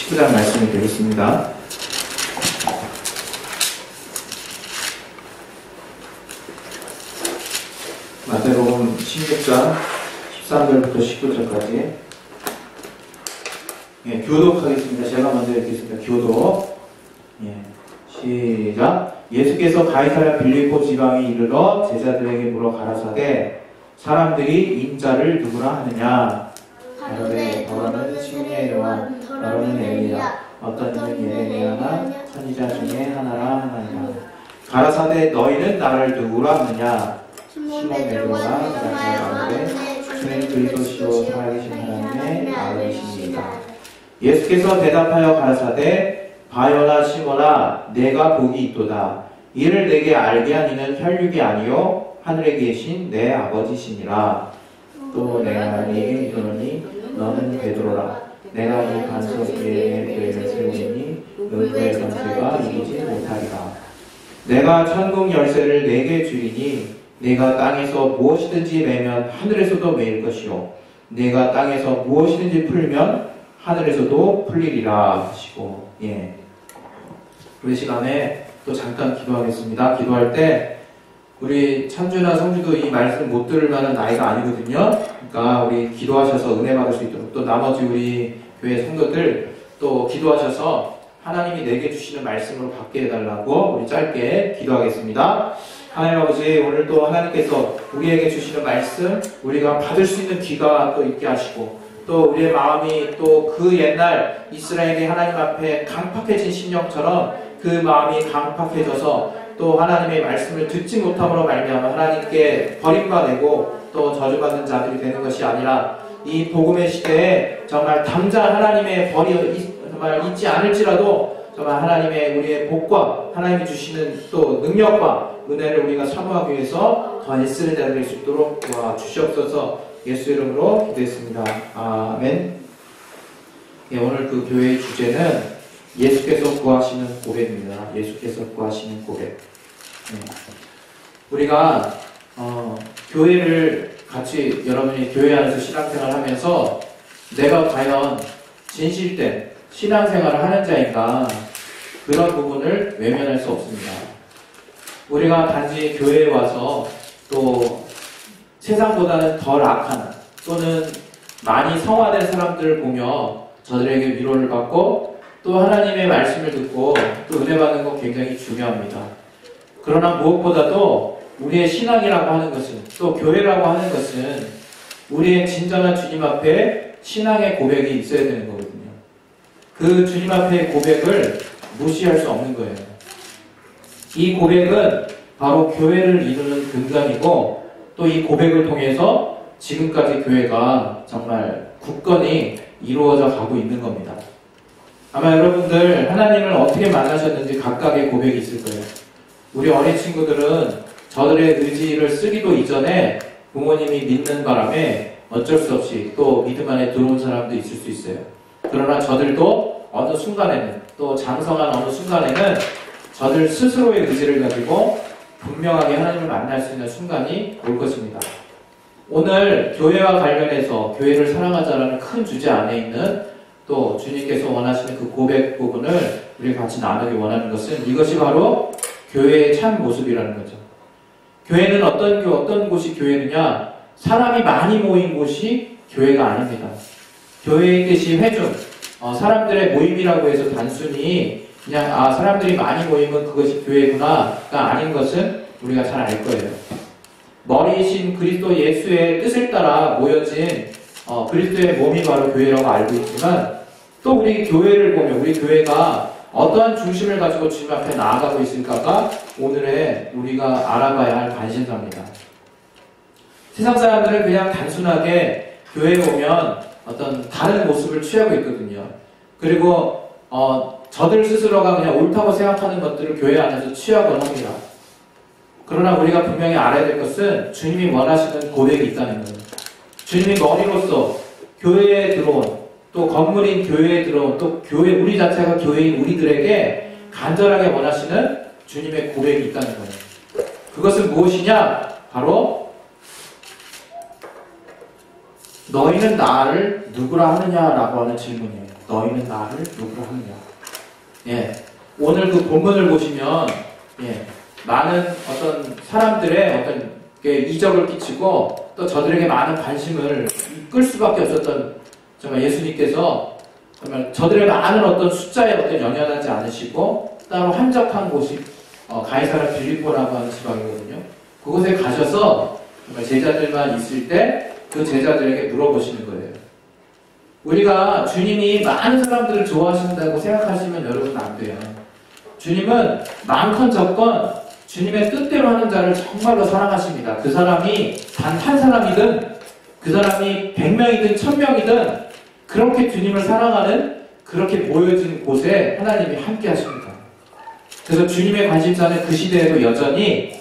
19장 말씀을 드리겠습니다. 마태복음 16장 13절부터 19절까지 교독하겠습니다. 제가 먼저 읽겠습니다. 교독. 시작. 예수께서 가이사랴 빌립보 지방에 이르러 제자들에게 물어 가라사대 사람들이 인자를 누구라 하느냐? 가로되 더러는 시므의 요한, 더러는 엘리야, 어떤 이는 예레미야나 선지자 중에 하나라 하나니라. 가라사대 너희는 나를 누구라 하느냐? 시몬 베드로가 가라사대 주는 그리스도시요 살아계신 하나님의 아들이십니다. 예수께서 대답하여 가라사대 바요나 시몬아 내가 복이 있도다. 이를 내게 알게 하니는 혈육이 아니요 하늘에 계신 내 아버지시니라. 또 내가 네게 이르노니 너는 베드로라. 내가 이 반석 위에 교회를 세우리니 너의 권세가 이기지 못하리라. 내가 천국 열쇠를 네게 주리니 내가 땅에서 무엇이든지 매면 하늘에서도 매일 것이요 내가 땅에서 무엇이든지 풀면 하늘에서도 풀리리라 하시고. 우리 시간에 또 잠깐 기도하겠습니다. 기도할 때 우리 찬주나 성주도 이 말씀 못 들을 만한 나이가 아니거든요. 그러니까 우리 기도하셔서 은혜 받을 수 있도록, 또 나머지 우리 교회 성도들 또 기도하셔서 하나님이 내게 주시는 말씀으로 받게 해달라고 우리 짧게 기도하겠습니다. 하나님 아버지, 오늘 또 하나님께서 우리에게 주시는 말씀 우리가 받을 수 있는 귀가 또 있게 하시고, 또 우리의 마음이 또 그 옛날 이스라엘이 하나님 앞에 강팍해진 심령처럼 그 마음이 강팍해져서 또 하나님의 말씀을 듣지 못함으로 말미암아 하나님께 버림받고 또 저주받는 자들이 되는 것이 아니라 이 복음의 시대에 정말 당장 하나님의 벌이 정말 있지 않을지라도 정말 하나님의 우리의 복과 하나님이 주시는 또 능력과 은혜를 우리가 사모하기 위해서 더 애쓰는 자들이 될 수 있도록 도와주시옵소서. 예수 이름으로 기도했습니다. 아멘. 오늘 그 교회의 주제는 예수께서 구하시는 고백입니다. 예수께서 구하시는 고백. 우리가 교회를 같이 여러분이 교회 안에서 신앙생활을 하면서 내가 과연 진실된 신앙생활을 하는 자인가, 그런 부분을 외면할 수 없습니다. 우리가 단지 교회에 와서 또 세상보다는 덜 악한 또는 많이 성화된 사람들을 보며 저들에게 위로를 받고 또 하나님의 말씀을 듣고 또 은혜 받는 건 굉장히 중요합니다. 그러나 무엇보다도 우리의 신앙이라고 하는 것은, 또 교회라고 하는 것은 우리의 진정한 주님 앞에 신앙의 고백이 있어야 되는 거거든요. 그 주님 앞의 고백을 무시할 수 없는 거예요. 이 고백은 바로 교회를 이루는 근간이고, 또 이 고백을 통해서 지금까지 교회가 정말 굳건히 이루어져 가고 있는 겁니다. 아마 여러분들 하나님을 어떻게 만나셨는지 각각의 고백이 있을 거예요. 우리 어린 친구들은 저들의 의지를 쓰기도 이전에 부모님이 믿는 바람에 어쩔 수 없이 또 믿음 안에 들어온 사람도 있을 수 있어요. 그러나 저들도 어느 순간에는, 또 장성한 어느 순간에는 저들 스스로의 의지를 가지고 분명하게 하나님을 만날 수 있는 순간이 올 것입니다. 오늘 교회와 관련해서 교회를 사랑하자라는 큰 주제 안에 있는 또 주님께서 원하시는 그 고백 부분을 우리가 같이 나누기 원하는 것은, 이것이 바로 교회의 참 모습이라는 거죠. 교회는 어떤 곳이 교회느냐? 사람이 많이 모인 곳이 교회가 아닙니다. 교회의 뜻이 회중, 사람들의 모임이라고 해서 단순히 그냥 사람들이 많이 모이면 그것이 교회구나가 아닌 것은 우리가 잘 알 거예요. 머리이신 그리스도 예수의 뜻을 따라 모여진 그리스도의 몸이 바로 교회라고 알고 있지만, 또 우리 교회를 보면 우리 교회가 어떠한 중심을 가지고 주님 앞에 나아가고 있을까가 오늘의 우리가 알아봐야 할 관심사입니다. 세상 사람들은 그냥 단순하게 교회에 오면 어떤 다른 모습을 취하고 있거든요. 그리고 저들 스스로가 그냥 옳다고 생각하는 것들을 교회 안에서 취하곤 합니다. 그러나 우리가 분명히 알아야 될 것은 주님이 원하시는 고백이 있다는 거예요. 주님이 머리로서 교회에 들어온, 또 건물인 교회에 들어온, 또 교회, 우리 자체가 교회인 우리들에게 간절하게 원하시는 주님의 고백이 있다는 거예요. 그것은 무엇이냐? 바로 너희는 나를 누구라 하느냐라고 하는 질문이에요. 너희는 나를 누구로 하느냐. 예, 오늘 그 본문을 보시면 많은 어떤 사람들의 어떤 이적을 끼치고 또 저들에게 많은 관심을 끌 수밖에 없었던 정말 예수님께서 정말 저들의 많은 어떤 숫자에 어떤 연연하지 않으시고 따로 한적한 곳이 가이사랴 빌립보라고 하는 지방이거든요. 그곳에 가셔서 정말 제자들만 있을 때 그 제자들에게 물어보시는 거예요. 우리가 주님이 많은 사람들을 좋아하신다고 생각하시면 여러분 안 돼요. 주님은 많건 적건 주님의 뜻대로 하는 자를 정말로 사랑하십니다. 그 사람이 단 한 사람이든 그 사람이 100명이든 1000명이든 그렇게 주님을 사랑하는 그렇게 모여진 곳에 하나님이 함께 하십니다. 그래서 주님의 관심사는 그 시대에도 여전히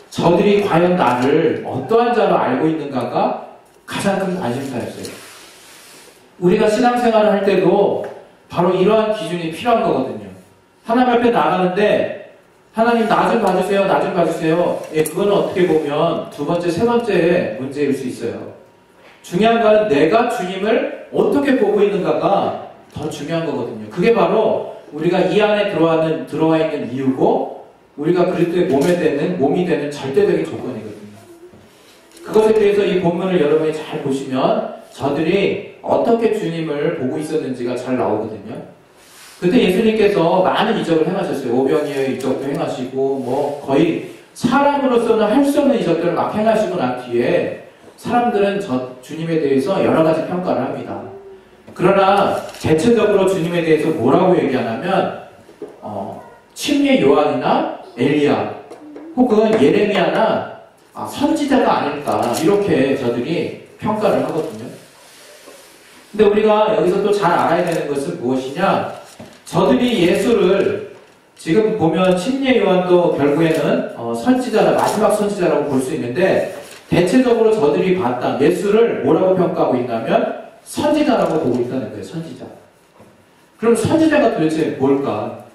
저들이 과연 나를 어떠한 자로 알고 있는가가 가장 큰 관심사였어요. 우리가 신앙생활을 할 때도 바로 이러한 기준이 필요한 거거든요. 하나님 앞에 나가는데 하나님 나 좀 봐주세요. 나 좀 봐주세요. 그거는 어떻게 보면 두 번째, 세 번째의 문제일 수 있어요. 중요한 거는 내가 주님을 어떻게 보고 있는가가 더 중요한 거거든요. 그게 바로 우리가 이 안에 들어와 있는 이유고 우리가 그리스도의 몸이 되는 절대적인 조건이거든요. 그것에 대해서 이 본문을 여러분이 잘 보시면 저들이 어떻게 주님을 보고 있었는지가 잘 나오거든요. 그때 예수님께서 많은 이적을 행하셨어요. 오병이어의 이적도 행하시고 거의 사람으로서는 할 수 없는 이적들을 막 행하시고 난 뒤에 사람들은 주님에 대해서 여러 가지 평가를 합니다. 그러나 대체적으로 주님에 대해서 뭐라고 얘기하냐면 침례 요한이나 엘리야 혹은 예레미야나 선지자가 아닐까 이렇게 저들이 평가를 하거든요. 근데 우리가 여기서 또 잘 알아야 되는 것은 무엇이냐? 저들이 예수를 지금 보면 침례 요한도 결국에는 선지자라 마지막 선지자라고 볼 수 있는데 대체적으로 저들이 봤다 예수를 뭐라고 평가하고 있냐면 선지자라고 보고 있다는 거예요. 선지자. 그럼 선지자가 도대체 뭘까?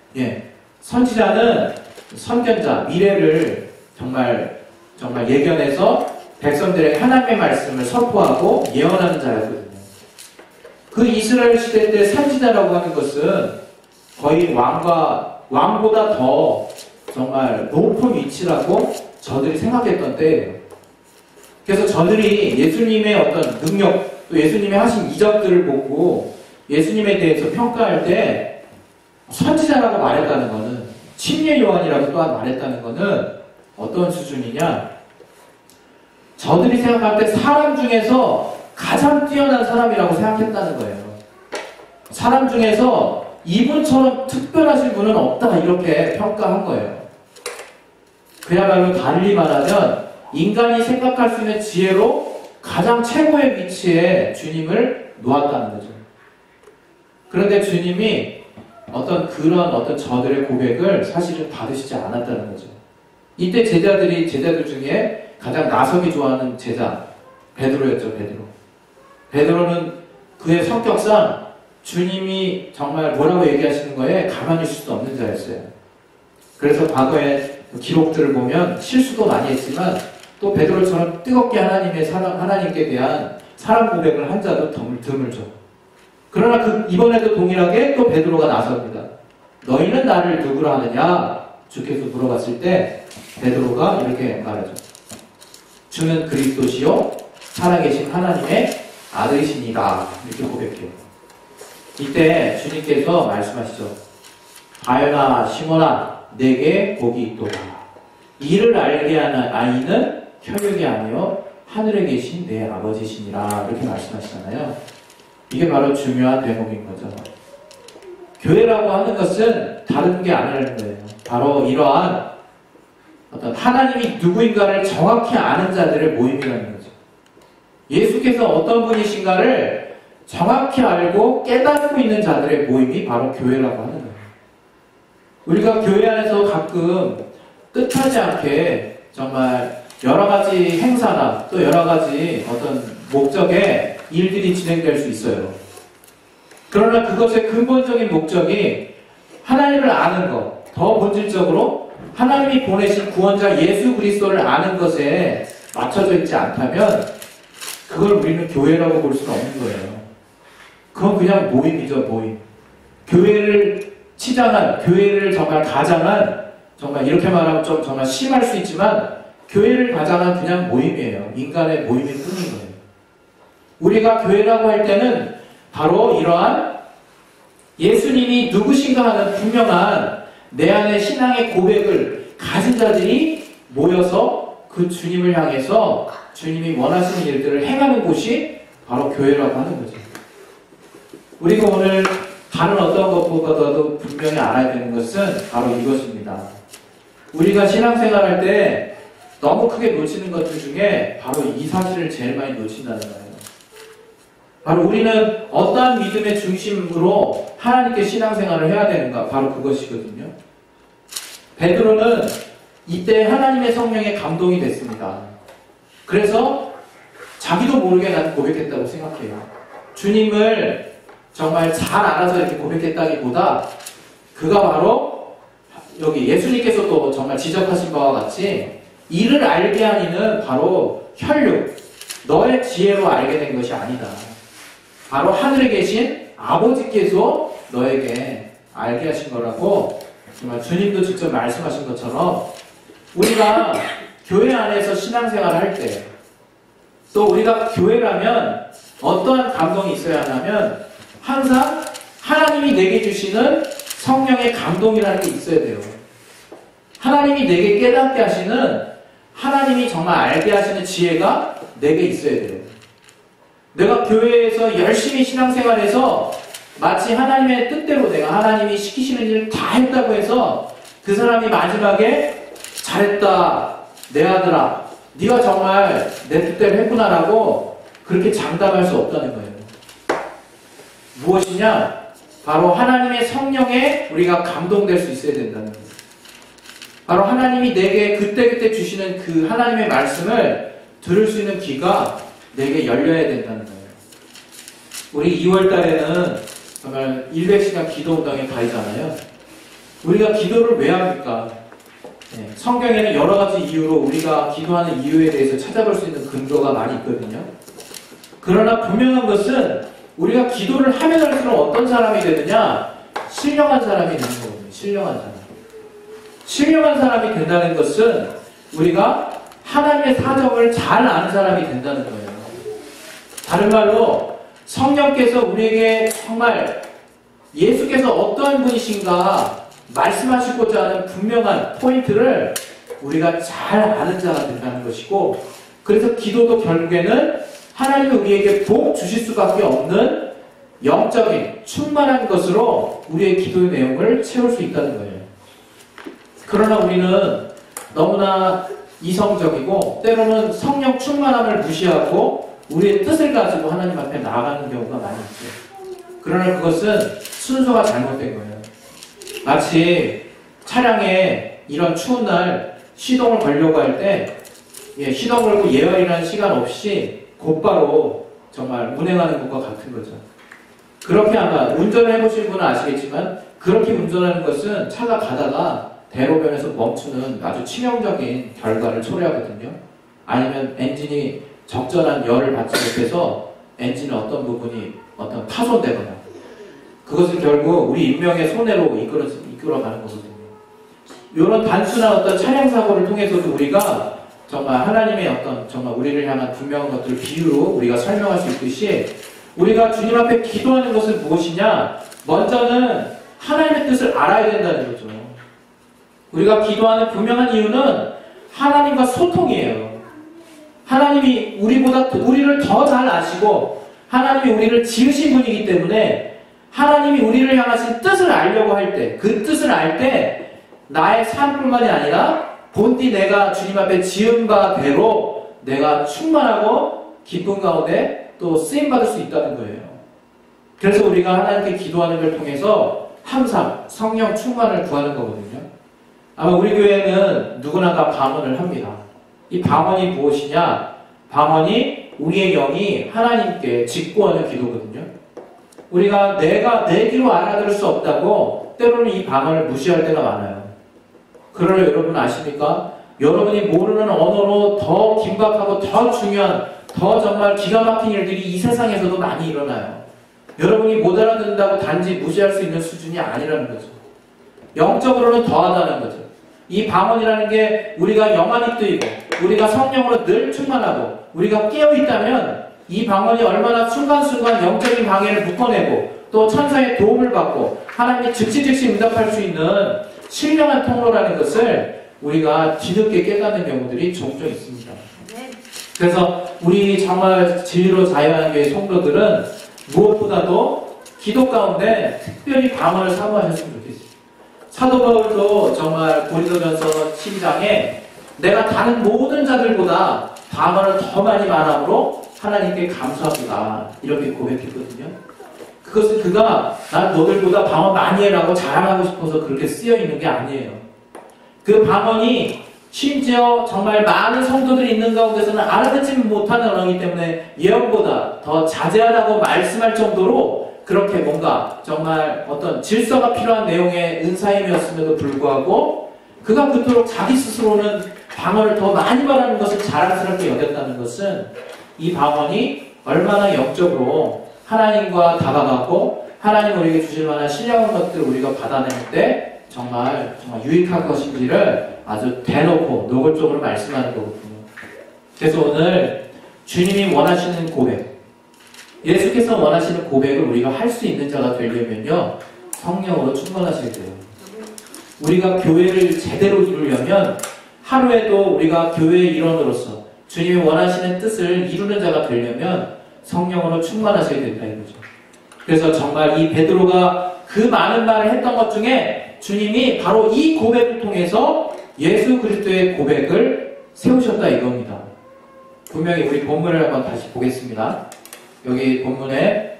선지자는 선견자, 미래를 정말 예견해서 백성들에게 하나님의 말씀을 선포하고 예언하는 자였거든요. 그 이스라엘 시대 때 선지자라고 하는 것은 거의 왕보다 더 정말 높은 위치라고 저들이 생각했던 때예요. 그래서 저들이 예수님의 어떤 능력, 또 예수님의 하신 이적들을 보고 예수님에 대해서 평가할 때 선지자라고 말했다는 것은 침례 요한이라고 또한 말했다는 것은 어떤 수준이냐? 저들이 생각할 때 사람 중에서 가장 뛰어난 사람이라고 생각했다는 거예요. 사람 중에서 이분처럼 특별하신 분은 없다 이렇게 평가한 거예요. 그야말로 달리 말하면 인간이 생각할 수 있는 지혜로 가장 최고의 위치에 주님을 놓았다는 거죠. 그런데 주님이 그런 저들의 고백을 사실은 받으시지 않았다는 거죠. 이때 제자들 중에 가장 나서기 좋아하는 제자 베드로였죠. 베드로는 그의 성격상 주님이 정말 뭐라고 얘기하시는 거에 가만히 있을 수 없는 자였어요. 그래서 과거의 기록들을 보면 실수도 많이 했지만 또 베드로처럼 뜨겁게 하나님께 대한 사랑 고백을 한 자도 드물죠. 그러나 이번에도 동일하게 또 베드로가 나섭니다. 너희는 나를 누구로 하느냐? 주께서 물어봤을 때 베드로가 이렇게 말하죠. 주는 그리스도시요 살아계신 하나님의 아들이시니라. 이렇게 고백해요. 이때 주님께서 말씀하시죠. 바요나 시몬아 내게 복이 있도다. 이를 알게 하는 아이는 혈육이 아니요 하늘에 계신 내 아버지시니라. 이렇게 말씀하시잖아요. 이게 바로 중요한 대목인 거죠. 교회라고 하는 것은 다른 게 아니라는 거예요. 바로 이러한 어떤 하나님이 누구인가를 정확히 아는 자들의 모임이라는 거죠. 예수께서 어떤 분이신가를 정확히 알고 깨닫고 있는 자들의 모임이 바로 교회라고 하는 거예요. 우리가 교회 안에서 가끔 뜻하지 않게 정말 여러 가지 행사나 또 여러 가지 어떤 목적의 일들이 진행될 수 있어요. 그러나 그것의 근본적인 목적이 하나님을 아는 것, 더 본질적으로 하나님이 보내신 구원자 예수 그리스도를 아는 것에 맞춰져 있지 않다면 그걸 우리는 교회라고 볼 수는 없는 거예요. 그건 그냥 모임이죠, 모임. 교회를 치장한, 교회를 정말 가장한, 정말 이렇게 말하면 좀 정말 심할 수 있지만 교회를 가장한 그냥 모임이에요. 인간의 모임일 뿐인 거예요. 우리가 교회라고 할 때는 바로 이러한 예수님이 누구신가 하는 분명한 내 안의 신앙의 고백을 가진 자들이 모여서 그 주님을 향해서 주님이 원하시는 일들을 행하는 곳이 바로 교회라고 하는 거죠. 우리가 오늘 다른 어떤 것보다도 분명히 알아야 되는 것은 바로 이것입니다. 우리가 신앙생활할 때 너무 크게 놓치는 것들 중에 바로 이 사실을 제일 많이 놓친다는 거예요. 바로 우리는 어떠한 믿음의 중심으로 하나님께 신앙생활을 해야 되는가? 바로 그것이거든요. 베드로는 이때 하나님의 성령에 감동이 됐습니다. 그래서 자기도 모르게 나는 고백했다고 생각해요. 주님을 정말 잘 알아서 이렇게 고백했다기보다 그가 바로 여기 예수님께서도 정말 지적하신 바와 같이 이를 알게 한 이는 바로 혈육, 너의 지혜로 알게 된 것이 아니다. 바로 하늘에 계신 아버지께서 너에게 알게 하신 거라고 정말 주님도 직접 말씀하신 것처럼 우리가 교회 안에서 신앙생활을 할 때 또 우리가 교회라면 어떠한 감동이 있어야 하냐면 항상 하나님이 내게 주시는 성령의 감동이라는 게 있어야 돼요. 하나님이 내게 깨닫게 하시는 하나님이 정말 알게 하시는 지혜가 내게 있어야 돼요. 내가 교회에서 열심히 신앙생활해서 마치 하나님의 뜻대로 내가 하나님이 시키시는 일을 다 했다고 해서 그 사람이 마지막에 잘했다 내 아들아 네가 정말 내 뜻대로 했구나라고 그렇게 장담할 수 없다는 거예요. 무엇이냐? 바로 하나님의 성령에 우리가 감동될 수 있어야 된다는 거예요. 바로 하나님이 내게 그때그때 주시는 그 하나님의 말씀을 들을 수 있는 귀가 내게 열려야 된다는 거예요. 우리 2월 달에는 정말 100시간 기도운동에 가잖아요. 우리가 기도를 왜 합니까? 성경에는 여러 가지 이유로 우리가 기도하는 이유에 대해서 찾아볼 수 있는 근거가 많이 있거든요. 그러나 분명한 것은 우리가 기도를 하면 할수록 어떤 사람이 되느냐? 신령한 사람이 되는 거거든요. 신령한 사람. 신령한 사람이 된다는 것은 우리가 하나님의 사정을 잘 아는 사람이 된다는 거예요. 다른 말로 성령께서 우리에게 정말 예수께서 어떠한 분이신가 말씀하시고자 하는 분명한 포인트를 우리가 잘 아는 자가 된다는 것이고, 그래서 기도도 결국에는 하나님이 우리에게 복 주실 수밖에 없는 영적인 충만한 것으로 우리의 기도의 내용을 채울 수 있다는 거예요. 그러나 우리는 너무나 이성적이고 때로는 성령 충만함을 무시하고 우리의 뜻을 가지고 하나님 앞에 나아가는 경우가 많이 있죠. 그러나 그것은 순서가 잘못된 거예요. 마치 차량에 이런 추운 날 시동을 걸려고 할 때 시동 걸고 예열이라는 시간 없이 곧바로 정말 운행하는 것과 같은 거죠. 그렇게 아마 운전을 해보신 분은 아시겠지만 그렇게 운전하는 것은 차가 가다가 대로변에서 멈추는 아주 치명적인 결과를 초래하거든요. 아니면 엔진이 적절한 열을 받지 못해서 엔진의 어떤 부분이 어떤 파손되거나 그것은 결국 우리 인명의 손해로 이끌어가는 거거든요. 이런 단순한 어떤 차량 사고를 통해서도 우리가 정말 하나님의 어떤 정말 우리를 향한 분명한 것들을 비유로 우리가 설명할 수 있듯이 우리가 주님 앞에 기도하는 것은 무엇이냐? 먼저는 하나님의 뜻을 알아야 된다는 거죠. 우리가 기도하는 분명한 이유는 하나님과 소통이에요. 하나님이 우리를 더 잘 아시고 하나님이 우리를 지으신 분이기 때문에 하나님이 우리를 향하신 뜻을 알려고 할 때, 그 뜻을 알 때 나의 삶뿐만이 아니라 본디 내가 주님 앞에 지은 바대로 내가 충만하고 기쁨 가운데 또 쓰임받을 수 있다는 거예요. 그래서 우리가 하나님께 기도하는 걸 통해서 항상 성령 충만을 구하는 거거든요. 아마 우리 교회는 누구나 다 방언을 합니다. 이 방언이 무엇이냐? 방언이 우리의 영이 하나님께 직구하는 기도거든요. 우리가 내가 내 귀로 알아들을 수 없다고 때로는 이 방언을 무시할 때가 많아요. 그러나 여러분 아십니까? 여러분이 모르는 언어로 더 긴박하고 더 중요한 더 정말 기가 막힌 일들이 이 세상에서도 많이 일어나요. 여러분이 못 알아듣는다고 단지 무시할 수 있는 수준이 아니라는 거죠. 영적으로는 더하다는 거죠. 이 방언이라는 게 우리가 영안이 뜨이고 우리가 성령으로 늘 충만하고 우리가 깨어있다면 이 방언이 얼마나 순간순간 영적인 방해를 묶어내고 또 천사의 도움을 받고 하나님이 즉시 응답할 수 있는 신령한 통로라는 것을 우리가 뒤늦게 깨닫는 경우들이 종종 있습니다. 그래서 우리 정말 진리로 자유하는 교회 성도들은 무엇보다도 기도 가운데 특별히 방언을 사모하셨으면 좋겠어요. 사도 바울도 정말 고린도전서 12장에 내가 다른 모든 자들보다 방언을 더 많이 말함으로 하나님께 감사합니다. 이렇게 고백했거든요. 그것은 그가 난 너들보다 방언 많이 해라고 자랑하고 싶어서 그렇게 쓰여 있는 게 아니에요. 그 방언이 심지어 정말 많은 성도들이 있는 가운데서는 알아듣지 못하는 언어이기 때문에 예언보다 더 자제하라고 말씀할 정도로 그렇게 뭔가 정말 어떤 질서가 필요한 내용의 은사임이었음에도 불구하고 그가 그토록 자기 스스로는 방언을 더 많이 말하는 것을 자랑스럽게 여겼다는 것은 이 방언이 얼마나 영적으로 하나님과 다가가고 하나님 우리에게 주실 만한 신령한 것들을 우리가 받아낼 때 정말 유익한 것인지를 아주 대놓고 노골적으로 말씀하는 거거든요. 그래서 오늘 주님이 원하시는 고백, 예수께서 원하시는 고백을 우리가 할 수 있는 자가 되려면요, 성령으로 충만하셔야 돼요. 우리가 교회를 제대로 이루려면 하루에도 우리가 교회의 일원으로서 주님이 원하시는 뜻을 이루는 자가 되려면 성령으로 충만하셔야 된다 이거죠. 그래서 정말 이 베드로가 그 많은 말을 했던 것 중에 주님이 바로 이 고백을 통해서 예수 그리스도의 고백을 세우셨다 이겁니다. 분명히 우리 본문을 한번 다시 보겠습니다. 여기 본문에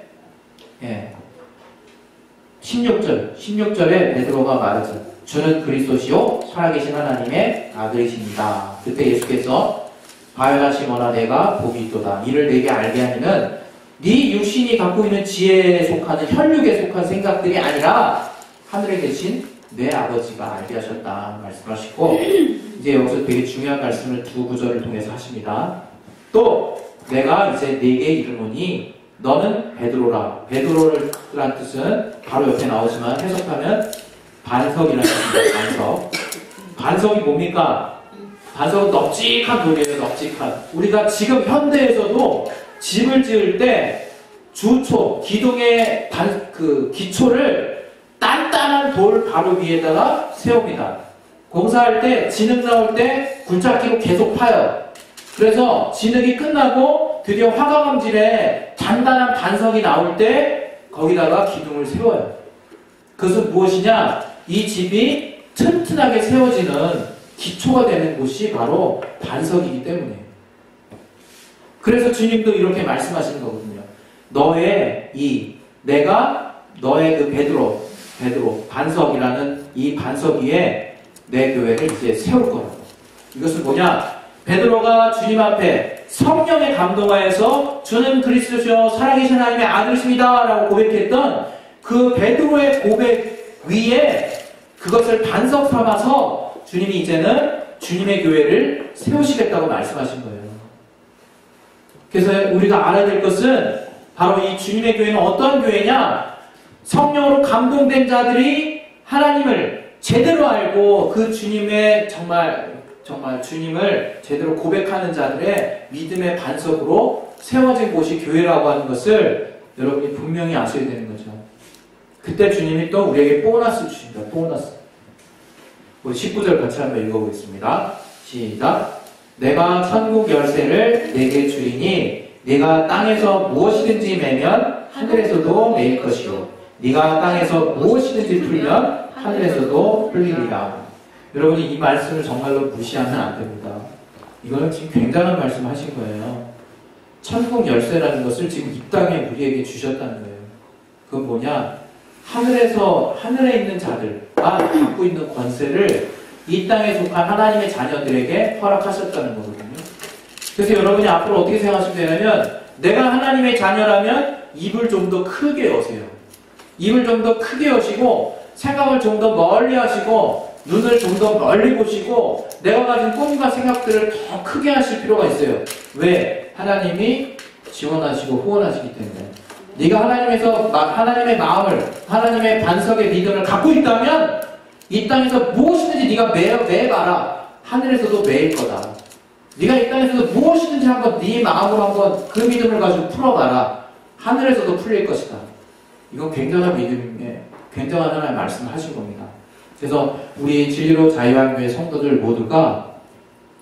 16절에 베드로가 말하죠. 주는 그리스도시요 살아계신 하나님의 아들이십니다. 그때 예수께서 바요나시모나 내가 복이 있도다. 이를 내게 알게 하니는 네 육신이 갖고 있는 지혜에 속하는 혈육에 속한 생각들이 아니라 하늘에 계신 내 아버지가 알게 하셨다 말씀하시고, 이제 여기서 되게 중요한 말씀을 두 구절을 통해서 하십니다. 또 내가 이제 네게 이르노니 너는 베드로라. 베드로란 뜻은 바로 옆에 나오지만 해석하면 반석이라는 뜻입니다. 반석. 반석이 뭡니까? 반석은 넙직한 돌이에요. 넙직한. 우리가 지금 현대에서도 집을 지을 때 주초, 기둥의 기초를 단단한 돌 바로 위에다가 세웁니다. 공사할 때 진흙 나올 때 굴착 끼고 계속 파요. 그래서 진흙이 끝나고 드디어 화강암질에 단단한 반석이 나올 때 거기다가 기둥을 세워요. 그것은 무엇이냐? 이 집이 튼튼하게 세워지는 기초가 되는 곳이 바로 반석이기 때문에. 그래서 주님도 이렇게 말씀하시는 거거든요. 내가 너의 그 베드로 반석이라는 이 반석 위에 내 교회를 이제 세울 거라고. 이것은 뭐냐? 베드로가 주님 앞에 성령의 감동하여서 주는 그리스도시요 살아계신 하나님의 아들이십니다 라고 고백했던 그 베드로의 고백 위에 그것을 반석 삼아서 주님이 이제는 주님의 교회를 세우시겠다고 말씀하신 거예요. 그래서 우리가 알아야 될 것은 바로 이 주님의 교회는 어떤 교회냐? 성령으로 감동된 자들이 하나님을 제대로 알고 그 주님의 정말 주님을 제대로 고백하는 자들의 믿음의 반석으로 세워진 곳이 교회라고 하는 것을 여러분이 분명히 아셔야 되는 거죠. 그때 주님이 또 우리에게 보너스 주십니다. 보너스. 우리 19절 같이 한번 읽어보겠습니다. 시작. 내가 천국 열쇠를 내게 주리니 네가 땅에서 무엇이든지 매면 하늘에서도 매일 것이요 네가 땅에서 무엇이든지 풀면 하늘에서도 풀리리라. 여러분이 이 말씀을 정말로 무시하면 안 됩니다. 이거는 지금 굉장한 말씀 하신 거예요. 천국 열쇠라는 것을 지금 이 땅에 우리에게 주셨다는 거예요. 그건 뭐냐? 하늘에 있는 자들과 갖고 있는 권세를 이 땅에 속한 하나님의 자녀들에게 허락하셨다는 거거든요. 그래서 여러분이 앞으로 어떻게 생각하시면 되냐면, 내가 하나님의 자녀라면 입을 좀 더 크게 여세요. 입을 좀 더 크게 여시고 생각을 좀 더 멀리 하시고 눈을 좀 더 멀리 보시고 내가 가진 꿈과 생각들을 더 크게 하실 필요가 있어요. 왜? 하나님이 지원하시고 후원하시기 때문에. 네가 하나님의 마음을, 하나님의 반석의 믿음을 갖고 있다면 이 땅에서 무엇이든지 네가 매봐라. 하늘에서도 매일 거다. 네가 이 땅에서도 무엇이든지 한번 네 마음으로 한번 그 믿음을 가지고 풀어봐라. 하늘에서도 풀릴 것이다. 이건 굉장한 믿음에 굉장한 하나님의 말씀을 하신 겁니다. 그래서 우리 진리로 자유한교회 성도들 모두가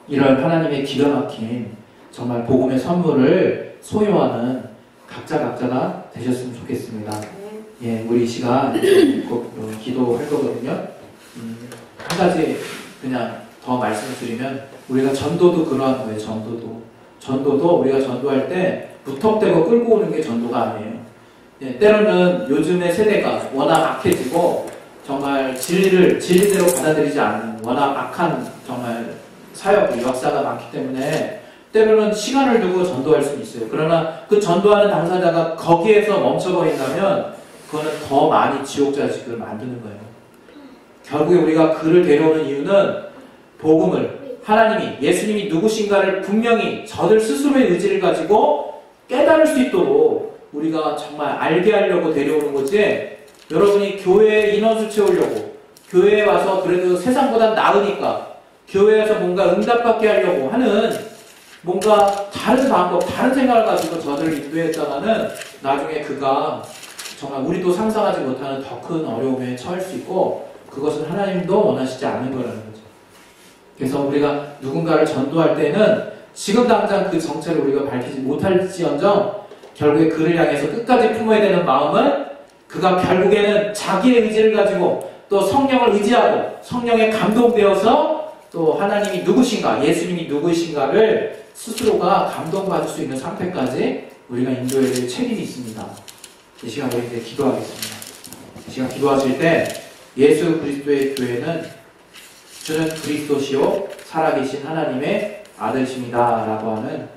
이런 하나님의 기가 막힌 정말 복음의 선물을 소유하는 각자가 되셨으면 좋겠습니다. 예, 우리 이 시간 꼭 기도할 거거든요. 한 가지 그냥 더 말씀을 드리면 우리가 전도도 그러한 거예요. 전도도 우리가 전도할 때 무턱대고 끌고 오는 게 전도가 아니에요. 예, 때로는 요즘의 세대가 워낙 악해지고 정말 진리대로 받아들이지 않는 워낙 악한 정말 사역, 역사가 많기 때문에 때로는 시간을 두고 전도할 수 있어요. 그러나 그 전도하는 당사자가 거기에서 멈춰버린다면 그거는 더 많이 지옥자식을 만드는 거예요. 결국에 우리가 그를 데려오는 이유는 복음을 하나님이 예수님이 누구신가를 분명히 저들 스스로의 의지를 가지고 깨달을 수 있도록 우리가 정말 알게 하려고 데려오는 거지. 여러분이 교회에 인원수 채우려고 교회에 와서 그래도 세상보다 나으니까 교회에서 뭔가 응답받게 하려고 하는 뭔가 다른 방법, 다른 생각을 가지고 저들을 인도했다가는 나중에 그가 정말 우리도 상상하지 못하는 더 큰 어려움에 처할 수 있고 그것은 하나님도 원하시지 않는 거라는 거죠. 그래서 우리가 누군가를 전도할 때는 지금 당장 그 정체를 우리가 밝히지 못할지언정 결국에 그를 향해서 끝까지 품어야 되는 마음은 그가 결국에는 자기의 의지를 가지고 또 성령을 의지하고 성령에 감동되어서 또 하나님이 누구신가, 예수님이 누구신가를 스스로가 감동받을 수 있는 상태까지 우리가 인도해야 될 책임이 있습니다. 이 시간 우리 이제 기도하겠습니다. 이 시간 기도하실 때 예수 그리스도의 교회는 주는 그리스도시요 살아계신 하나님의 아들이십니다 라고 하는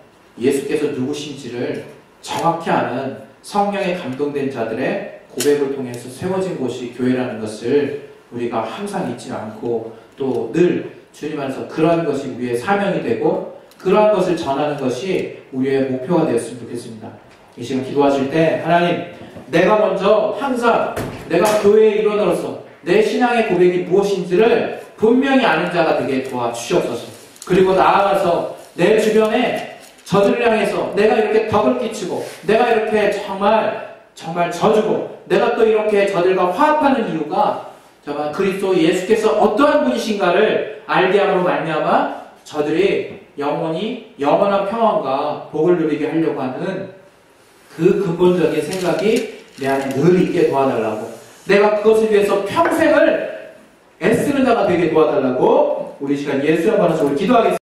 예수께서 누구신지를 정확히 아는 성령에 감동된 자들의 고백을 통해서 세워진 곳이 교회라는 것을 우리가 항상 잊지 않고 또 늘 주님 안에서 그러한 것이 우리의 사명이 되고 그러한 것을 전하는 것이 우리의 목표가 되었으면 좋겠습니다. 이 시간 기도하실 때 하나님, 내가 먼저 항상 내가 교회의 일원으로서 내 신앙의 고백이 무엇인지를 분명히 아는 자가 되게 도와주시옵소서. 그리고 나아가서 내 주변에 저들을 향해서 내가 이렇게 덕을 끼치고 내가 이렇게 정말 져주고 내가 또 이렇게 저들과 화합하는 이유가 정말 그리스도 예수께서 어떠한 분이신가를 알게 함으로 말미암아 저들이 영원한 평안과 복을 누리게 하려고 하는 그 근본적인 생각이 내 안에 늘 있게 도와달라고, 내가 그것을 위해서 평생을 애쓰는 자가 되게 도와달라고 우리 시간 예수의 번호로 기도하겠습니다.